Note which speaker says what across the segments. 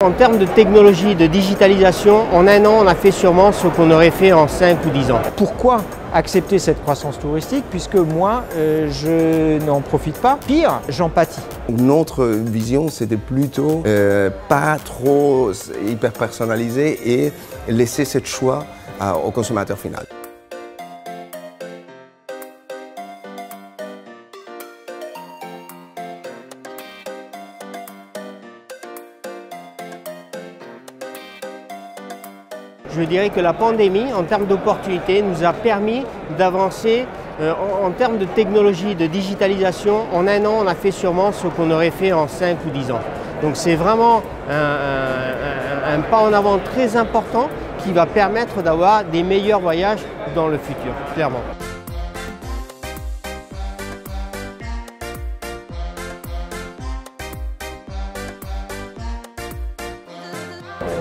Speaker 1: En termes de technologie, de digitalisation, en un an, on a fait sûrement ce qu'on aurait fait en 5 ou 10 ans.
Speaker 2: Pourquoi accepter cette croissance touristique puisque moi, je n'en profite pas. Pire, j'en pâtis.
Speaker 3: Notre vision, c'était plutôt pas trop hyper personnalisé et laisser ce choix au consommateur final.
Speaker 1: Je dirais que la pandémie, en termes d'opportunités, nous a permis d'avancer en termes de technologie, de digitalisation. En un an, on a fait sûrement ce qu'on aurait fait en 5 ou 10 ans. Donc c'est vraiment un pas en avant très important qui va permettre d'avoir des meilleurs voyages dans le futur, clairement.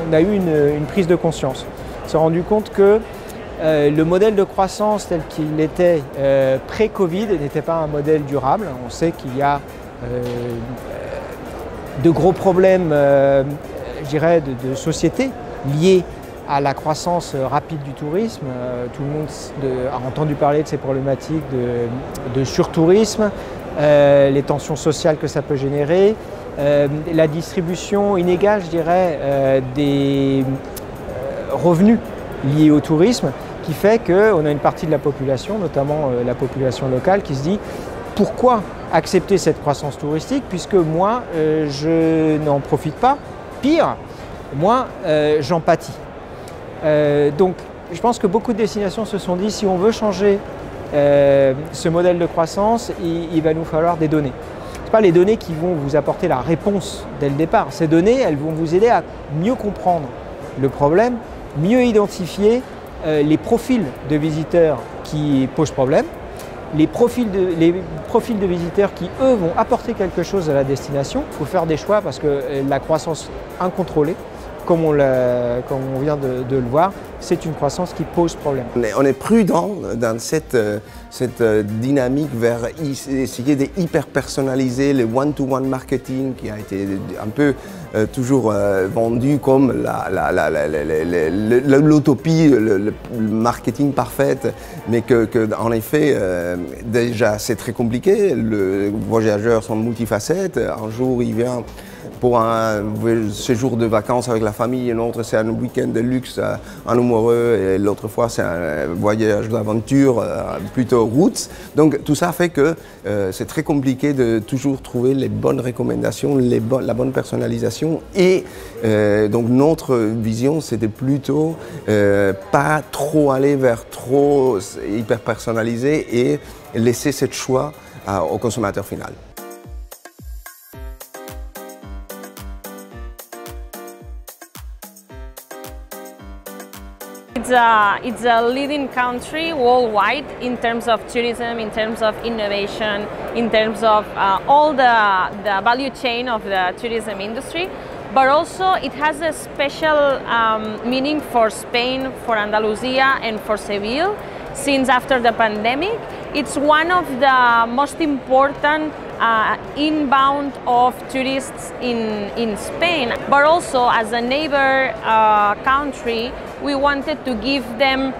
Speaker 2: On a eu une prise de conscience. On s'est rendu compte que le modèle de croissance tel qu'il était pré-Covid n'était pas un modèle durable. On sait qu'il y a de gros problèmes je dirais, de société liés à la croissance rapide du tourisme. Tout le monde a entendu parler de ces problématiques de surtourisme, les tensions sociales que ça peut générer, la distribution inégale, je dirais, des revenus liés au tourisme, qui fait qu'on a une partie de la population, notamment la population locale, qui se dit pourquoi accepter cette croissance touristique puisque moi, je n'en profite pas. Pire, moi, j'en pâtis. Donc, je pense que beaucoup de destinations se sont dit si on veut changer ce modèle de croissance, il va nous falloir des données. Ce ne sont pas les données qui vont vous apporter la réponse dès le départ. Ces données, elles vont vous aider à mieux comprendre le problème, mieux identifier les profils de visiteurs qui posent problème, les profils de visiteurs qui, eux, vont apporter quelque chose à la destination. Il faut faire des choix parce que la croissance incontrôlée, comme on vient de le voir, c'est une croissance qui pose problème.
Speaker 3: On est prudent dans cette dynamique vers essayer de hyper personnaliser le one-to-one marketing qui a été un peu toujours vendu comme l'utopie, le marketing parfait, mais en effet, déjà c'est très compliqué. Les voyageurs sont multifacettes. Un jour, il vient pour un séjour de vacances avec la famille, un autre c'est un week-end de luxe, un amoureux, et l'autre fois c'est un voyage d'aventure, plutôt roots. Donc tout ça fait que c'est très compliqué de toujours trouver les bonnes recommandations, la bonne personnalisation. Et donc notre vision c'était plutôt pas trop aller vers trop hyper personnalisé et laisser ce choix au consommateur final.
Speaker 4: It's a leading country worldwide in terms of tourism, in terms of innovation, in terms of all the value chain of the tourism industry. But also it has a special meaning for Spain, for Andalusia and for Seville. Since after the pandemic, it's one of the most important inbound of tourists in Spain. But also as a neighbor country, we wanted to give them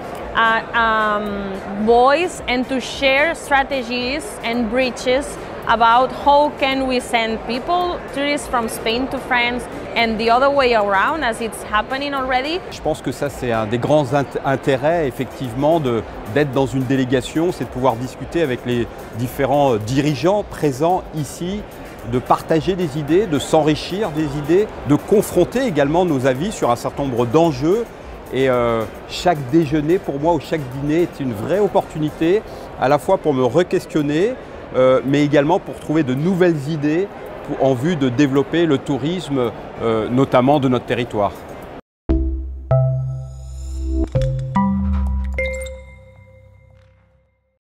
Speaker 4: voice and to share strategies and bridges about how can we send people, tourists from Spain to France and the other way around as it's happening already.
Speaker 5: Je pense que ça c'est un des grands intérêts effectivement d'être dans une délégation, c'est de pouvoir discuter avec les différents dirigeants présents ici, de partager des idées, de s'enrichir des idées, de confronter également nos avis sur un certain nombre d'enjeux. Et chaque déjeuner pour moi ou chaque dîner est une vraie opportunité à la fois pour me re-questionner mais également pour trouver de nouvelles idées en vue de développer le tourisme notamment de notre territoire.